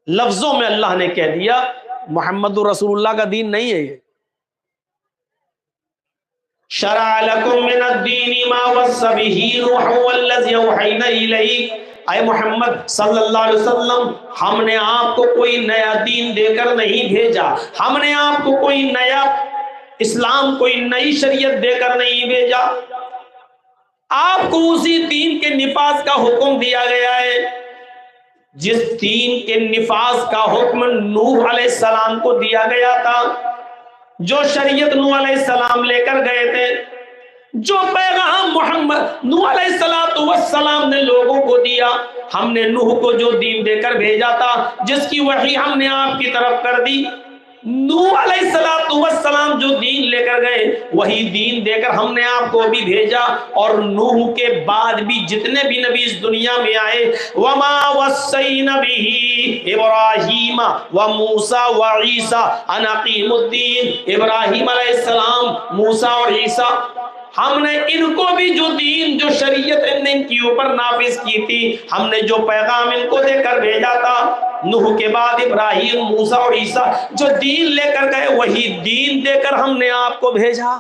لفظوں میں اللہ نے کہہ دیا محمد رسول اللہ کا دین نہیں ہے یہ. شرع لکم من الدین ما وصى به نوح والذی اوحینا الیک. اے محمد صلی اللہ علیہ وسلم، ہم نے آپ کو کوئی نیا دین دے کر نہیں بھیجا، ہم نے آپ کو کوئی نیا اسلام، کوئی نئی شریعت دے کر نہیں بھیجا، آپ کو اسی دین کے نفاذ کا حکم دیا گیا ہے جس دین کے نفاذ کا حکم نوح علیہ السلام کو دیا گیا تھا، جو شریعت نوح علیہ السلام لے کر گئے تھے، جو پیغام محمد نوح علیہ السلام نے لوگوں کو دیا. ہم نے نوح کو جو دین دے کر بھیجا تھا، جس کی وحی ہم نے آپ کی طرف کر دی، نوح علیہ السلام جو دین لے کر گئے وہی دین دے کر ہم نے آپ کو بھی بھیجا. اور نوح کے بعد بھی جتنے بھی نبی اس دنیا میں آئے، وما وصینا به ابراہیم وموسیٰ وعیسیٰ ان اقیموا الدین. ابراہیم علیہ السلام، موسیٰ اور عیسیٰ، ہم نے ان کو بھی جو دین، جو شریعت نے ان کے اوپر نافذ کی تھی، ہم نے جو پیغام ان کو دے کر بھیجا تھا، نوح کے بعد ابراہیم، موسیٰ اور عیسیٰ جو دین لے کر گئے وہی دین دے کر ہم نے آپ کو بھیجا.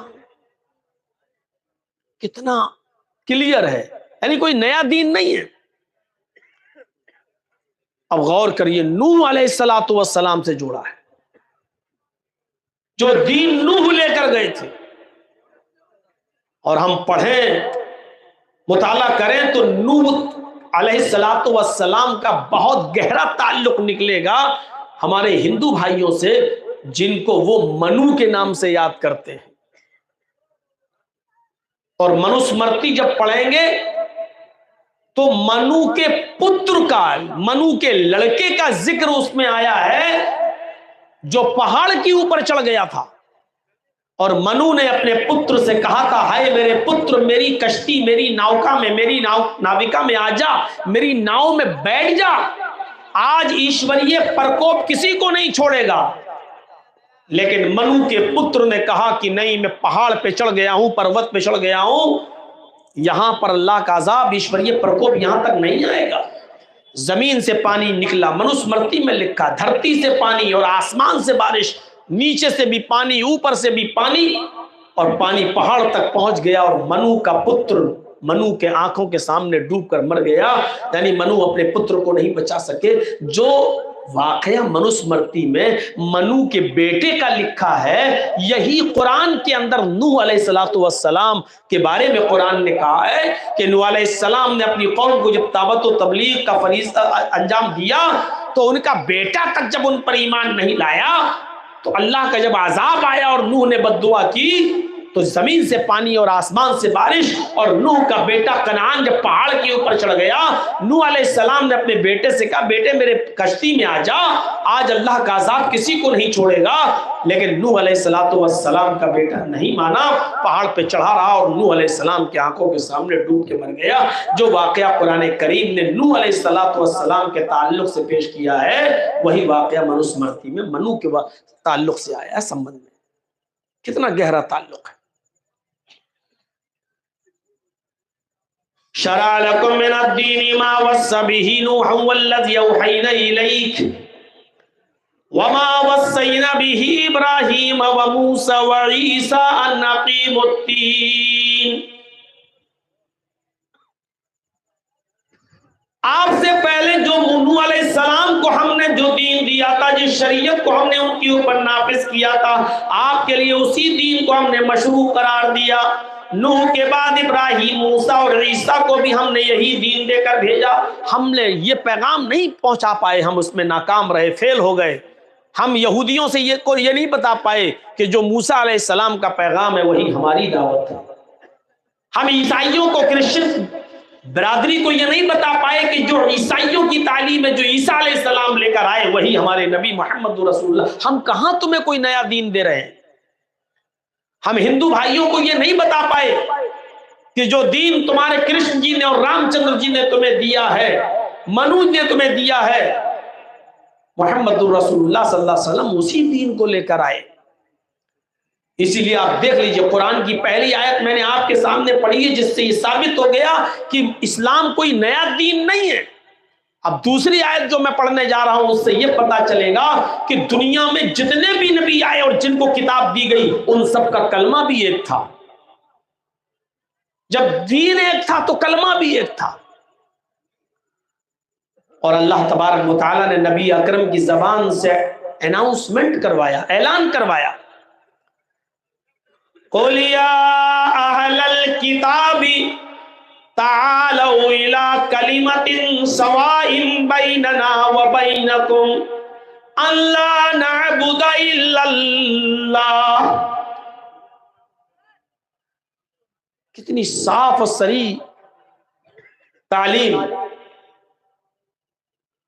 کتنا کلیئر ہے، یعنی کوئی نیا دین نہیں ہے. اب غور کریے، نوح علیہ السلام سے جوڑا ہے، جو دین نوح لے کر گئے تھے. اور ہم پڑھیں، مطالعہ کریں تو نوح علیہ السلام کا بہت گہرا تعلق نکلے گا ہمارے ہندو بھائیوں سے، جن کو وہ منو کے نام سے یاد کرتے ہیں. اور منوسمرتی جب پڑھیں گے تو منو کے پتر کا، منو کے لڑکے کا ذکر اس میں آیا ہے جو پہاڑ کے اوپر چڑھ گیا تھا. اور منو نے اپنے پتر سے کہا تھا، ہائے میرے پتر، میری کشتی، میری ناوکا میں، میری ناوکا میں آ جا، میری ناؤ میں بیٹھ جا، آج ایشوریہ پرکوپ کسی کو نہیں چھوڑے گا. لیکن منو کے پتر نے کہا کہ نہیں، میں پہاڑ پہ چڑھ گیا ہوں، پروت پہ چڑھ گیا ہوں، یہاں پر اللہ کا عذاب، ایشوریہ پرکوپ یہاں تک نہیں آئے گا. زمین سے پانی نکلا، منوسمرتی میں لکھا، دھرتی سے پانی اور آسمان سے بارش، نیچے سے بھی پانی، اوپر سے بھی پانی، اور پانی پہاڑ تک پہنچ گیا. اور منو کا پتر منو کے آنکھوں کے سامنے ڈوب کر مر گیا. یعنی منو اپنے پتر کو نہیں بچا سکے. جو واقعہ منوسمرتی میں منو کے بیٹے کا لکھا ہے، یہی قرآن کے اندر نوح علیہ السلام کے بارے میں قرآن نے کہا ہے کہ نوح علیہ السلام نے اپنی قوم کو جب دعوت و تبلیغ کا فریضہ انجام دیا تو ان کا بیٹا تک جب ان پر ایمان نہیں لایا تو اللہ کا جب عذاب آیا اور نوح نے بد دعا کی تو زمین سے پانی اور آسمان سے بارش، اور نوح کا بیٹا کنعان جب پہاڑ کے اوپر چڑھ گیا، نوح علیہ السلام نے اپنے بیٹے سے کہا، بیٹے میرے کشتی میں آ جا، آج اللہ کا عذاب کسی کو نہیں چھوڑے گا. لیکن نوح علیہ السلام کا بیٹا نہیں مانا، پہاڑ پہ چڑھا رہا اور نوح علیہ السلام کی آنکھوں کے سامنے ڈوب کے مر گیا. جو واقعہ قرآن کریم نے نوح علیہ السلام کے تعلق سے پیش کیا ہے، وہی واقعہ منوسمرتی میں منو کے تعلق سے آیا ہے. سمبند میں کتنا گہرا تعلق ہے. شرع لکم من الدین ما وصى به نوح والذی اوحینا الیک وما وصینا به ابراہیم وموسیٰ وعیسیٰ ان اقیموا الدین. آپ سے پہلے جو نوح علیہ السلام کو ہم نے جو دین دیا تھا، جس شریعت کو ہم نے ان کے اوپر نافذ کیا تھا، آپ کے لیے اسی دین کو ہم نے مشروع قرار دیا. نوح کے بعد ابراہیم، موسیٰ اور عیسیٰ کو بھی ہم نے یہی دین دے کر بھیجا. ہم نے یہ پیغام نہیں پہنچا پائے، ہم اس میں ناکام رہے، فیل ہو گئے. ہم یہودیوں سے یہ نہیں بتا پائے کہ جو موسیٰ علیہ السلام کا پیغام ہے وہی ہماری دعوت ہے. ہم عیسائیوں کو، کرسچن برادری کو یہ نہیں بتا پائے کہ جو عیسائیوں کی تعلیم ہے، جو عیسیٰ علیہ السلام لے کر آئے وہی ہمارے نبی محمد رسول اللہ. ہم کہاں تمہیں کوئی نیا دین دے رہے ہیں. ہم ہندو بھائیوں کو یہ نہیں بتا پائے کہ جو دین تمہارے کرشن جی نے اور رام چندر جی نے تمہیں دیا ہے، منو نے تمہیں دیا ہے، محمد الرسول اللہ صلی اللہ علیہ وسلم اسی دین کو لے کر آئے. اسی لیے آپ دیکھ لیجئے قرآن کی پہلی آیت میں نے آپ کے سامنے پڑھی ہے، جس سے یہ ثابت ہو گیا کہ اسلام کوئی نیا دین نہیں ہے. اب دوسری آیت جو میں پڑھنے جا رہا ہوں اس سے یہ پتا چلے گا کہ دنیا میں جتنے بھی نبی آئے اور جن کو کتاب دی گئی ان سب کا کلمہ بھی ایک تھا. جب دین ایک تھا تو کلمہ بھی ایک تھا. اور اللہ تبارک و تعالیٰ نے نبی اکرم کی زبان سے اناؤنسمنٹ کروایا، اعلان کروایا، قُلْ يَا أَهْلَ الْكِتَابِ تعالوا إلى كلمة سواء بيننا وبينكم ألا نعبد إلا الله. کتنی صاف و صریح تعلیم.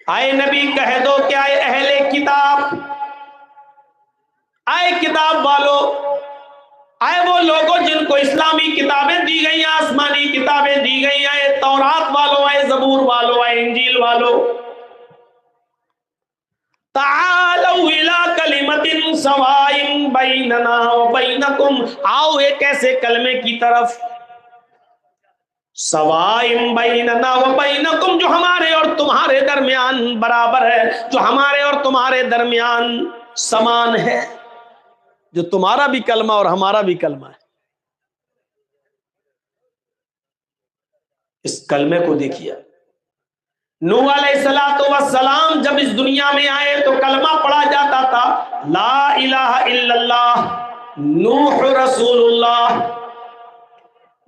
آئے نبی کہہ دو کہ آئے اہل کتاب، آئے کتاب والو، آئے وہ لوگوں جن کو اسلامی کتابیں دی گئی، آسمانی کتابیں دی گئی، آئے تورات والو، آئے زبور والو، آئے انجیل والو، تعالوا الی کلمۃ سواء بیننا وبینکم، آؤ ایک ایسے کلمے کی طرف، سواء بیننا وبینکم، جو ہمارے اور تمہارے درمیان برابر ہے، جو ہمارے اور تمہارے درمیان سمان ہے، جو تمہارا بھی کلمہ اور ہمارا بھی کلمہ ہے. اس کلمے کو دیکھیے. نوح علیہ السلام جب اس دنیا میں آئے تو کلمہ پڑھا جاتا تھا، لا الہ الا اللہ نوح رسول اللہ.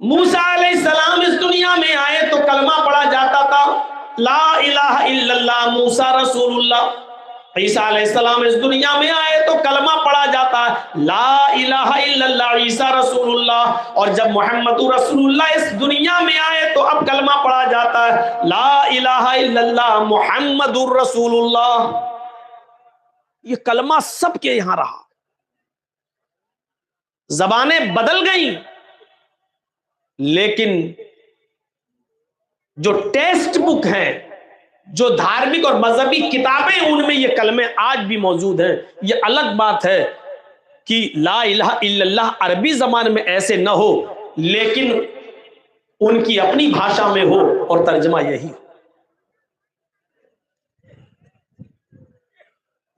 موسیٰ علیہ السلام اس دنیا میں آئے تو کلمہ پڑھا جاتا تھا، لا الہ الا اللہ موسیٰ رسول اللہ. عیسیٰ علیہ السلام اس دنیا میں آئے تو کلمہ پڑھا جاتا ہے، لا الہ الا اللہ عیسیٰ رسول اللہ. اور جب محمد رسول اللہ اس دنیا میں آئے تو اب کلمہ پڑھا جاتا ہے، لا الہ الا اللہ محمد رسول اللہ. یہ کلمہ سب کے یہاں رہا. زبانیں بدل گئیں لیکن جو ٹیکسٹ بک ہیں، جو دھارمک اور مذہبی کتابیں، ان میں یہ کلمے آج بھی موجود ہیں. یہ الگ بات ہے کہ لا الہ الا اللہ عربی زبان میں ایسے نہ ہو لیکن ان کی اپنی بھاشا میں ہو اور ترجمہ یہی ہو.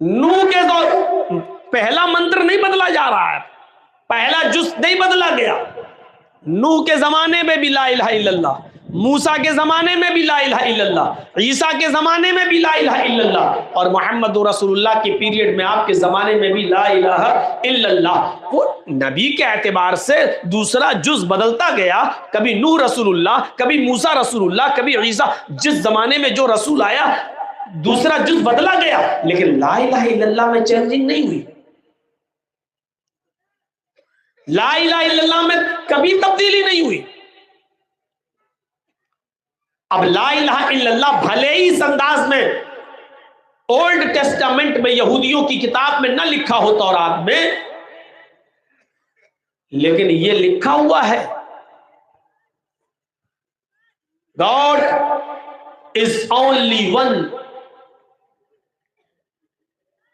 نوح کے دور پہلا منتر نہیں بدلا جا رہا ہے، پہلا جز نہیں بدلا گیا. نوح کے زمانے میں بھی لا الہ الا اللہ، موسیٰ کے زمانے میں بھی لا الہ الا اللہ، عیسیٰ کے زمانے میں بھی لا الہ الا اللہ، اور محمد رسول اللہ کے پیریڈ میں، آپ کے زمانے میں بھی لا الہ الا اللہ. وہ نبی کے اعتبار سے دوسرا جز بدلتا گیا، کبھی نوح رسول اللہ، کبھی موسیٰ رسول اللہ، کبھی عیسیٰ، جس زمانے میں جو رسول آیا دوسرا جز بدلا گیا، لیکن لا الہ الا اللہ میں چینجنگ نہیں ہوئی. لا الہ الا اللہ میں کبھی تبدیلی نہیں ہوئی. اب لا الہ الا اللہ بھلے ہی اس انداز میں اولڈ ٹیسٹامنٹ میں، یہودیوں کی کتاب میں نہ لکھا ہو تورات میں، لیکن یہ لکھا ہوا ہے God is only one،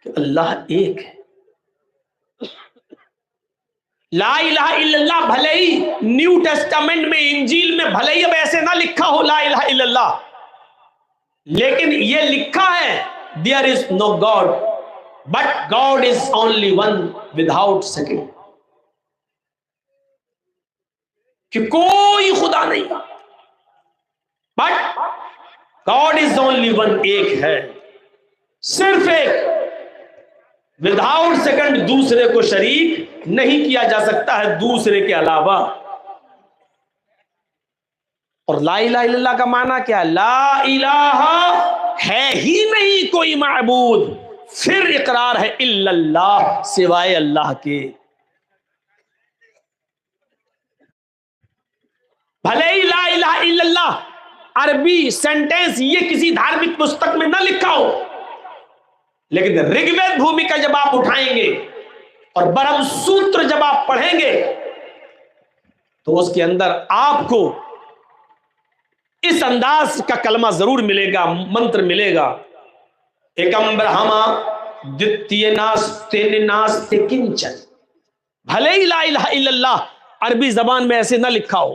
کہ اللہ ایک ہے. لا الہ الا اللہ بھلے ہی نیو ٹیسٹامنٹ میں، انجیل میں بھلے ہی اب ایسے نہ لکھا ہو لا الہ الا اللہ، لیکن یہ لکھا ہے there is no God but God is only one without second، کہ کوئی خدا نہیں but God is only one، ایک ہے، صرف ایک، وداؤٹ سیکنڈ، دوسرے کو شریک نہیں کیا جا سکتا ہے دوسرے کے علاوہ. اور لا الہ الا اللہ کا معنی کیا ہے؟ لا الہ ہے ہی نہیں کوئی معبود، پھر اقرار ہے الا اللہ، سوائے اللہ کے. بھلے ہی لا الہ الا اللہ عربی سینٹینس یہ کسی دھارمک پستک میں نہ لکھا ہو، لیکن رگ وید بھومکا جب آپ اٹھائیں گے اور برہم سوتر جب آپ پڑھیں گے تو اس کے اندر آپ کو اس انداز کا کلمہ ضرور ملے گا، منتر ملے گا. ایکم برہما دتیہ ناستے ناستے کنچن. بھلے ہی لا الہ الا اللہ عربی زبان میں ایسے نہ لکھا ہو،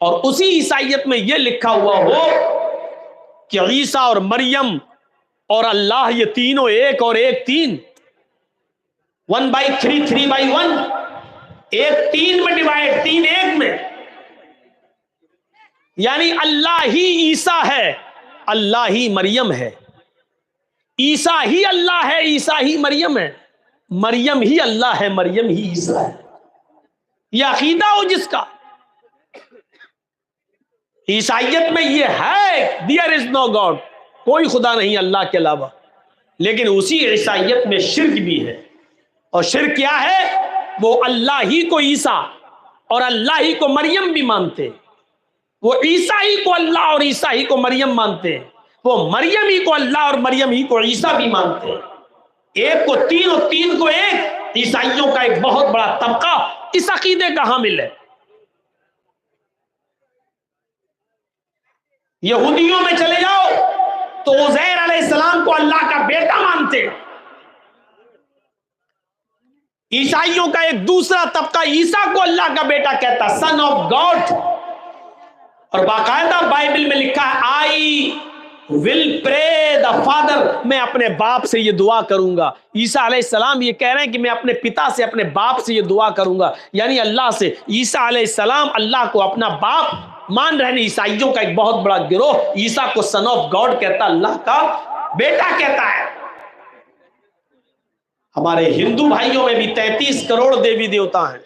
اور اسی عیسائیت میں یہ لکھا ہوا ہو کہ عیسیٰ اور مریم اور اللہ یہ تینوں ایک اور ایک تین، 1/3 3/1، ایک تین میں ڈیوائڈ، تین ایک میں، یعنی اللہ ہی عیسیٰ ہے، اللہ ہی مریم ہے، عیسیٰ ہی اللہ ہے، عیسیٰ ہی مریم ہے، مریم ہی اللہ ہے، مریم ہی عیسیٰ ہے۔ یہ عقیدہ ہو جس کا، عیسائیت میں یہ ہے دیئر از نو گاڈ، کوئی خدا نہیں اللہ کے علاوہ، لیکن اسی عیسائیت میں شرک بھی ہے۔ اور شرک کیا ہے؟ وہ اللہ ہی کو عیسیٰ اور اللہ ہی کو مریم بھی مانتے، وہ عیسیٰ ہی کو اللہ اور عیسیٰ ہی کو مریم مانتے ہیں، وہ مریم ہی کو اللہ اور مریم ہی کو عیسیٰ بھی مانتے ہیں۔ ایک کو تین اور تین کو ایک، عیسائیوں کا ایک بہت بڑا طبقہ اس عقیدے کا حامل ہے۔ یہودیوں میں چلے جاؤ تو عزیر علیہ السلام کو اللہ کا بیٹا مانتے، عیسائیوں کا ایک دوسرا طبقہ عیسیٰ کو اللہ کا بیٹا کہتا، سن آف گاڈ، اور باقاعدہ بائبل میں لکھا ہے آئی ول پرے دا فادر، میں اپنے باپ سے یہ دعا کروں گا۔ عیسیٰ علیہ السلام یہ کہہ رہے ہیں کہ میں اپنے پتا سے، اپنے باپ سے یہ دعا کروں گا، یعنی اللہ سے۔ عیسیٰ علیہ السلام اللہ کو اپنا باپ مان رہے ہیں۔ عیسائیوں کا ایک بہت بڑا گروہ عیسیٰ کو سن آف گاڈ کہتا، اللہ کا بیٹا کہتا ہے۔ ہمارے ہندو بھائیوں میں بھی 33 کروڑ دیوی دیوتا ہیں،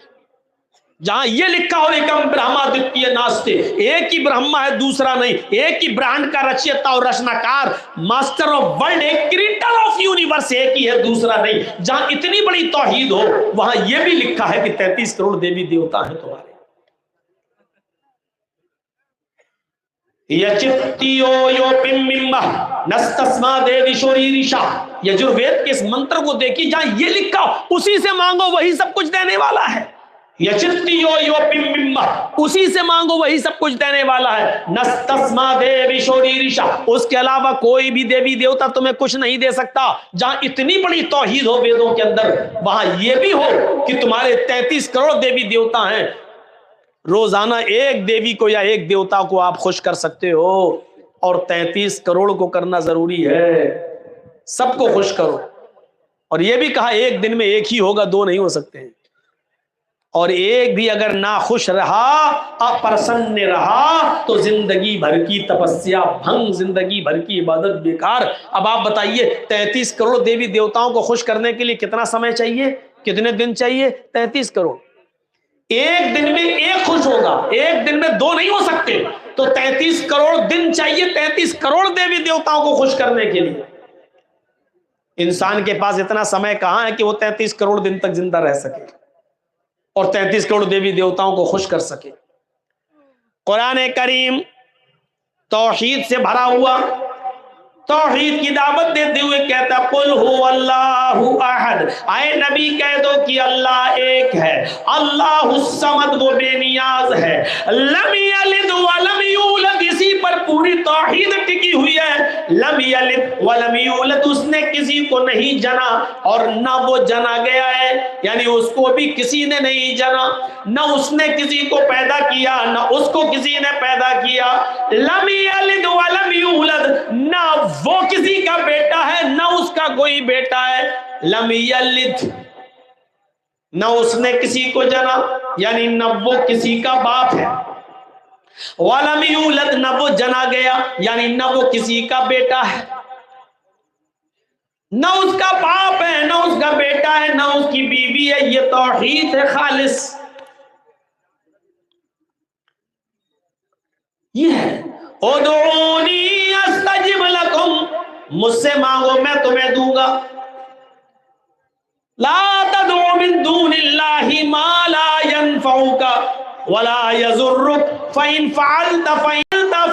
جہاں یہ لکھا ہو ایکم برہما دتیہ ناستے، ایک ہی برہما ہے دوسرا نہیں، ایک ہی برہنڈ کا رچیتا اور رچناکار، ماسٹر آف ورلڈ، ایک کریٹر آف یونیورس ایک ہی ہے دوسرا نہیں۔ جہاں اتنی بڑی توحید ہو وہاں یہ بھی لکھا ہے کہ 33 کروڑ دیوی دیوتا ہیں تمہارے۔ یجروید کے اس منتر کو دیکھی، جہاں یہ لکھا اسی سے مانگو وہی سب کچھ دینے والا ہے، اسی سے مانگو وہی سب کچھ دینے والا ہے۔ نستسما دیوی شوری ریشا، اس کے علاوہ کوئی بھی دیوی دیوتا تمہیں کچھ نہیں دے سکتا۔ جہاں اتنی بڑی توحید ہو ویدوں کے اندر، وہاں یہ بھی ہو کہ تمہارے 33 کروڑ دیوی دیوتا ہیں، روزانہ ایک دیوی کو یا ایک دیوتا کو آپ خوش کر سکتے ہو، اور 33 کروڑ کو کرنا ضروری ہے، سب کو خوش کرو۔ اور یہ بھی کہا ایک دن میں ایک ہی ہوگا، دو نہیں ہو سکتے ہیں، اور ایک بھی اگر ناخوش رہا، اپرسن رہا، تو زندگی بھر کی تپسیا بھنگ، زندگی بھر کی عبادت بیکار۔ اب آپ بتائیے 33 کروڑ دیوی دیوتاؤں کو خوش کرنے کے لیے کتنا سمے چاہیے، کتنے دن چاہیے؟ 33 کروڑ۔ ایک دن میں ایک خوش ہوگا، ایک دن میں دو نہیں ہو سکتے، تو 33 کروڑ دن چاہیے 33 کروڑ دیوی دیوتاؤں کو خوش کرنے کے لیے۔ انسان کے پاس اتنا سمے کہاں ہے کہ وہ 33 کروڑ دن تک زندہ رہ سکے اور 33 کروڑ دیوی دیوتاؤں کو خوش کر سکے۔ قرآن کریم توحید سے بھرا ہوا، توحید کی دعوت دیتے ہوئے کہتا قل هو اللہ احد، اے نبی کہہ دو کہ اللہ ایک ہے، اللہ الصمد، وہ بے نیاز ہے، لم یلد ولم یولد، اسی پر پوری توحید ٹکی ہوئی ہے۔ لم یلد ولم یولد، اس نے کسی کو نہیں جنا اور نہ وہ جنا گیا ہے، یعنی اس کو بھی کسی نے نہیں جنا، نہ اس نے کسی کو پیدا کیا نہ اس کو کسی نے پیدا کیا۔ لم یلد ولم یولد، نہ وہ کسی کا بیٹا ہے نہ اس کا کوئی بیٹا ہے۔ لم یلد، نہ اس نے کسی کو جنا، یعنی نہ وہ کسی کا باپ ہے، ولم یولد، نہ وہ جنا گیا، یعنی نہ وہ کسی کا بیٹا ہے، نہ اس کا باپ ہے نہ اس کا بیٹا ہے نہ اس کی بیوی ہے۔ یہ توحید ہے خالص، یہ ہے ادعونی استجب لکم، مجھ سے مانگو میں تمہیں دوں گا۔ لا تدعو من دون اللہ ما لا ينفعک ولا يضرک فإن فعلت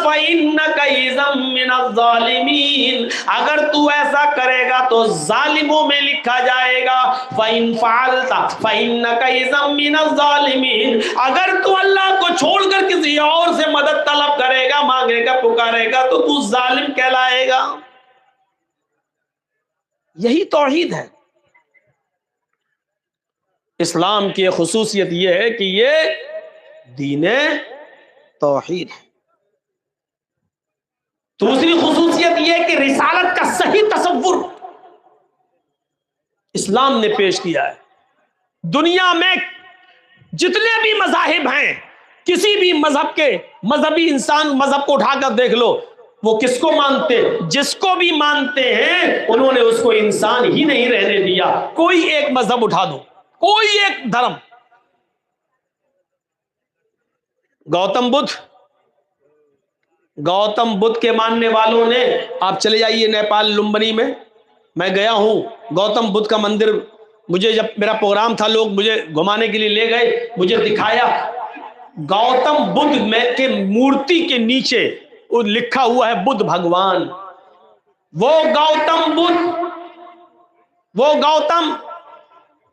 فإنک اذا من الظالمین، اگر تو ایسا کرے گا تو ظالموں میں لکھا جائے گا۔ فإن فعلت فإنک اذا من الظالمین، اگر تو اللہ کو چھوڑ کر کسی اور سے مدد طلب کرے گا، مانگے گا، پکارے گا، تو تو ظالم کہلائے گا۔ یہی توحید ہے۔ اسلام کی خصوصیت یہ ہے کہ یہ دین توحید ہے۔ دوسری خصوصیت یہ کہ رسالت کا صحیح تصور اسلام نے پیش کیا ہے۔ دنیا میں جتنے بھی مذاہب ہیں، کسی بھی مذہب کے مذہبی انسان مذہب کو اٹھا کر دیکھ لو، وہ کس کو مانتے؟ جس کو بھی مانتے ہیں انہوں نے اس کو انسان ہی نہیں رہنے دیا۔ کوئی ایک مذہب اٹھا دو، کوئی ایک دھرم، گوتم بدھ کے ماننے والوں نے، آپ چلے جائیے نیپال لمبنی میں گیا ہوں، گوتم بدھ کا مندر، مجھے جب میرا پروگرام تھا لوگ مجھے گھمانے کے لیے لے گئے، مجھے دکھایا گوتم بدھ کے مورتی کے نیچے وہ لکھا ہوا ہے بدھ بھگوان۔ وہ گوتم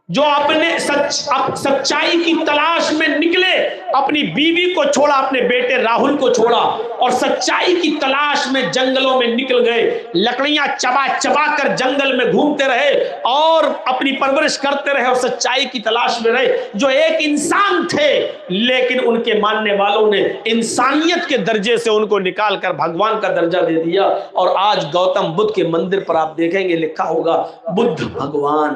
جو اپنے سچائی کی تلاش میں نکلے، اپنی بیوی کو چھوڑا، اپنے بیٹے راہل کو چھوڑا اور سچائی کی تلاش میں جنگلوں میں نکل گئے، لکڑیاں چبا چبا کر جنگل میں گھومتے رہے اور اپنی پرورش کرتے رہے اور سچائی کی تلاش میں رہے، جو ایک انسان تھے، لیکن ان کے ماننے والوں نے انسانیت کے درجے سے ان کو نکال کر بھگوان کا درجہ دے دیا۔ اور آج گوتم بدھ کے مندر پر آپ دیکھیں گے لکھا ہوگا بدھ بھگوان۔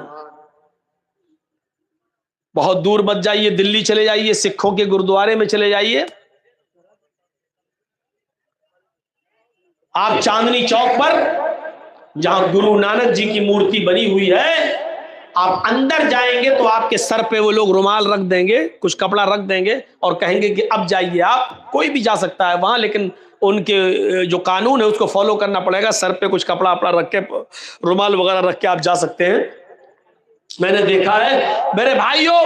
بہت دور مت جائیے، دلی چلے جائیے، سکھوں کے گردوارے میں چلے جائیے، آپ چاندنی چوک پر جہاں گرو نانک جی کی مورتی بنی ہوئی ہے، آپ اندر جائیں گے تو آپ کے سر پہ وہ لوگ رومال رکھ دیں گے، کچھ کپڑا رکھ دیں گے اور کہیں گے کہ اب جائیے۔ آپ کوئی بھی جا سکتا ہے وہاں، لیکن ان کے جو قانون ہے اس کو فالو کرنا پڑے گا۔ سر پہ کچھ کپڑا اپنا رکھ کے، رومال وغیرہ رکھ کے آپ جا سکتے ہیں۔ میں نے دیکھا ہے میرے بھائیوں،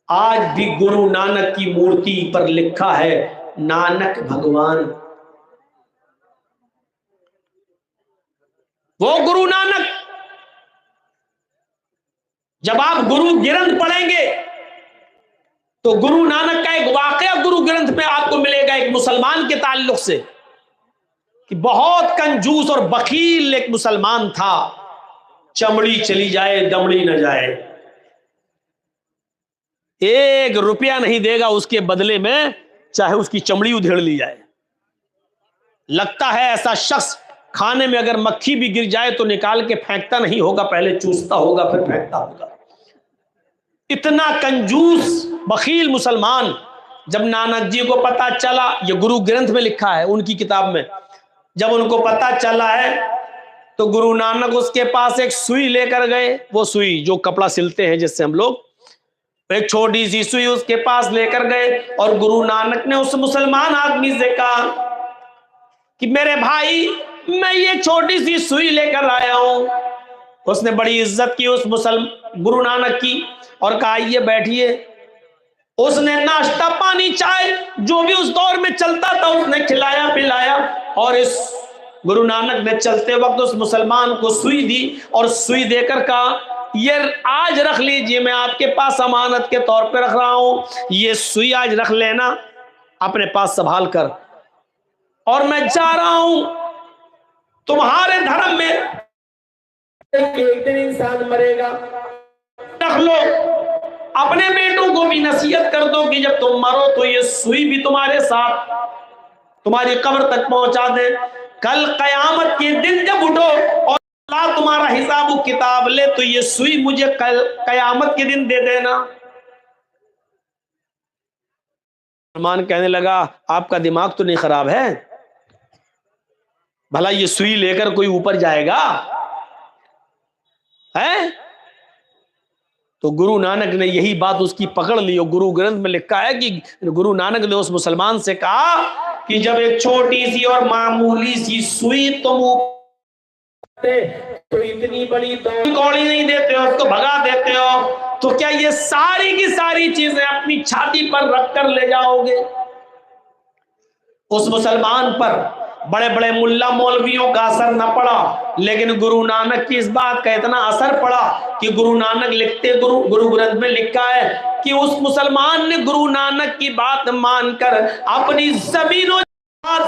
آج بھی گرو نانک کی مورتی پر لکھا ہے نانک بھگوان۔ وہ گرو نانک، جب آپ گرو گرنتھ پڑھیں گے تو گرو نانک کا ایک واقعہ گرو گرنتھ میں آپ کو ملے گا ایک مسلمان کے تعلق سے، کہ بہت کنجوس اور بخیل ایک مسلمان تھا، چمڑی چلی جائے دمڑی نہ جائے، 1 روپیہ نہیں دے گا اس کے بدلے میں، چاہے اس کی چمڑی ادھیڑ لی جائے۔ لگتا ہے ایسا شخص کھانے میں اگر مکھی بھی گر جائے تو نکال کے پھینکتا نہیں ہوگا، پہلے چوستا ہوگا پھر پھینکتا ہوگا۔ اتنا کنجوس بخیل مسلمان۔ جب نانک جی کو پتا چلا، یہ گرو گرنتھ میں لکھا ہے ان کی کتاب میں، جب ان کو پتا چلا ہے تو گرو نانک اس کے پاس ایک سوئی لے کر گئے، وہ سوئی جو کپڑا سلتے ہیں جس سے ہم لوگ، ایک چھوٹی سی سوئی اس کے پاس لے کر گئے اور گرو نانک نے اس مسلمان آدمی سے کہا کہ میرے بھائی میں یہ چھوٹی سی سوئی لے کر آیا ہوں۔ اس نے بڑی عزت کی اس گرو نانک کی اور کہا یہ بیٹھیے۔ اس نے ناشتہ پانی چائے جو بھی اس دور میں چلتا تھا اس نے کھلایا پلایا، اور اس گرو نانک نے چلتے وقت اس مسلمان کو سوئی دی اور سوئی دے کر کہا یہ آج رکھ لیجئے، میں آپ کے پاس امانت کے طور پہ رکھ رہا ہوں، یہ سوئی آج رکھ لینا اپنے پاس سنبھال کر، اور میں جا رہا ہوں تمہارے دھرم میں ایک دن انسان مرے گا، رکھ لو، اپنے بیٹوں کو بھی نصیحت کر دو کہ جب تم مرو تو یہ سوئی بھی تمہارے ساتھ تمہاری قبر تک پہنچا دے، کل قیامت کے دن جب اٹھو اور اللہ تمہارا حساب و کتاب لے تو یہ سوئی مجھے کل قیامت کے دن دے دینا۔ مسلمان کہنے لگا آپ کا دماغ تو نہیں خراب ہے؟ بھلا یہ سوئی لے کر کوئی اوپر جائے گا ہے؟ تو گرو نانک نے یہی بات اس کی پکڑ لی، اور گرو گرنتھ میں لکھا ہے کہ گرو نانک نے اس مسلمان سے کہا کہ جب ایک چھوٹی سی اور معمولی سی سوئی تم تو اتنی بڑی کوڑی نہیں دیتے ہو، اس کو بھگا دیتے ہو، تو کیا یہ ساری کی ساری چیزیں اپنی چھاتی پر رکھ کر لے جاؤ گے؟ اس مسلمان پر بڑے بڑے ملا مولویوں کا اثر نہ پڑا، لیکن گرو نانک کی اس بات کا اتنا اثر پڑا کہ گرو نانک لکھتے، گرو گرنتھ میں لکھا ہے کہ اس مسلمان نے گرو نانک کی بات مان کر اپنی زمین و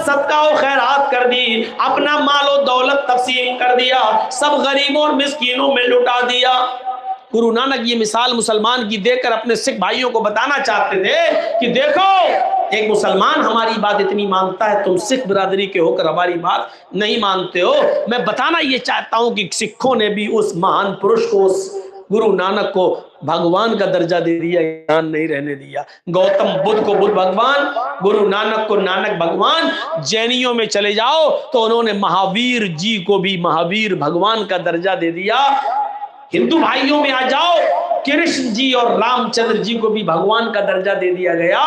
صدقہ و خیرات کر دی، اپنا مال و دولت تقسیم کر دیا، سب غریبوں اور مسکینوں میں لٹا دیا۔ گرو نانک یہ مثال مسلمان کی دے کر اپنے سکھ بھائیوں کو بتانا چاہتے تھے کہ دیکھو ایک مسلمان ہماری بات اتنی مانتا ہے، تم سکھ برادری کے ہو کر ہماری بات نہیں مانتے ہو۔ میں بتانا یہ چاہتا ہوں کہ سکھوں نے بھی اس مہان پرش کو، اس گرو نانک کو بھگوان کا درجہ دے دیا، انسان نہیں رہنے دیا۔ گوتم بدھ کو بدھ بھگوان، گرو نانک کو نانک بھگوان۔ جینیوں میں چلے جاؤ تو انہوں نے مہاویر جی کو بھی مہاویر بھگوان کا درجہ دے دیا۔ ہندو بھائیوں میں آ جاؤ، کرشن جی اور رام چندر جی کو بھی بھگوان کا درجہ دے دیا گیا۔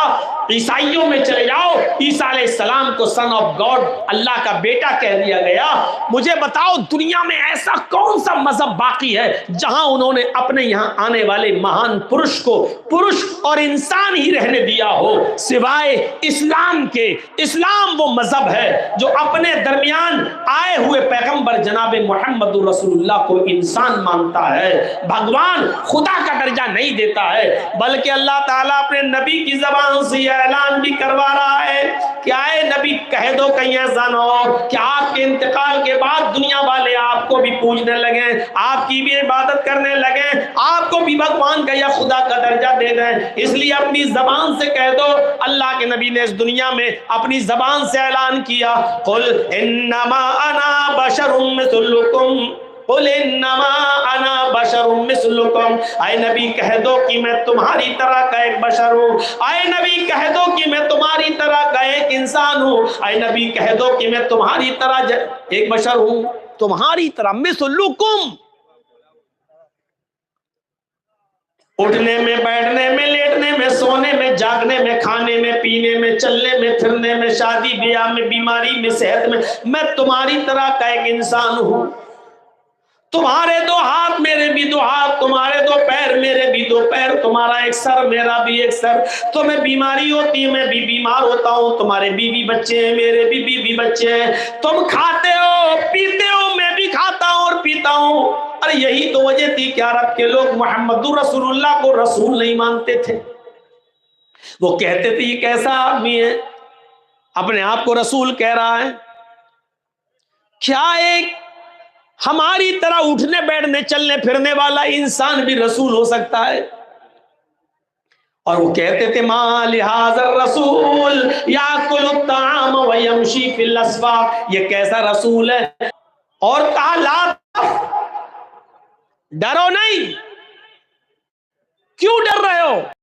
عیسائیوں میں چلے جاؤ، عیسیٰ علیہ السلام کو سن آف گاڈ، اللہ کا بیٹا کہہ دیا گیا۔ مجھے بتاؤ دنیا میں ایسا کون سا مذہب باقی ہے جہاں انہوں نے اپنے یہاں آنے والے مہان پرش کو پرش اور انسان ہی رہنے دیا ہو سوائے اسلام کے؟ اسلام وہ مذہب ہے جو اپنے درمیان آئے ہوئے پیغمبر جناب محمد رسول اللہ کو انسان مانتا ہے، بھگوان خدا کا درجہ نہیں دیتا ہے، بلکہ اللہ تعالیٰ اپنے نبی کی زبان سے یہ اعلان بھی کروا رہا ہے کہ آئے نبی کہہ دو کہیں ایسا نہ ہو کہ آپ کے انتقال کے بعد دنیا والے آپ کو بھی پوجنے لگیں، آپ کی بھی عبادت کرنے لگیں، آپ کو بھی بھگوان کا یا خدا کا درجہ دے دیں۔ اس لیے اپنی زبان سے کہہ دو۔ اللہ کے نبی نے اس دنیا میں اپنی زبان سے اعلان کیا، قل انما انا بشر مثلکم، قل انما انا بشر مثلکم، اے نبی کہہ دو کہ میں تمہاری طرح کا ایک بشر ہوں، اے نبی کہہ دو کہ میں تمہاری طرح کا ایک انسان ہوں، اے نبی کہہ دو کہ میں تمہاری طرح ایک بشر ہوں، تمہاری طرح مثلکم۔ اٹھنے میں، بیٹھنے میں، لیٹنے میں، سونے میں، جاگنے میں، کھانے میں، پینے میں، چلنے میں، پھرنے میں، شادی بیاہ میں، بیماری میں، صحت میں تمہاری طرح کا ایک انسان ہوں۔ تمہارے دو ہاتھ میرے بھی دو ہاتھ، تمہارے دو پیر میرے بھی دو پیر، تمہارا ایک سر میرا بھی ایک سر، تمہیں بیماری ہوتی ہے میں بھی بیمار ہوتا ہوں، تمہارے بیوی بچے ہیں میرے بھی بیوی بچے ہیں، تم کھاتے ہو پیتے ہو میں بھی کھاتا ہوں اور پیتا ہوں۔ اور یہی تو وجہ تھی کہ عرب کے لوگ محمد رسول اللہ کو رسول نہیں مانتے تھے۔ وہ کہتے تھے یہ کیسا آدمی ہے اپنے آپ کو رسول کہہ رہا ہے؟ کیا ایک ہماری طرح اٹھنے بیٹھنے چلنے پھرنے والا انسان بھی رسول ہو سکتا ہے؟ اور وہ کہتے تھے ما لہذا الرسول یاکل الطعام ویمشی فی الاسواق، یہ کیسا رسول ہے؟ اور کہا لا ڈرو نہیں، کیوں ڈر رہے ہو؟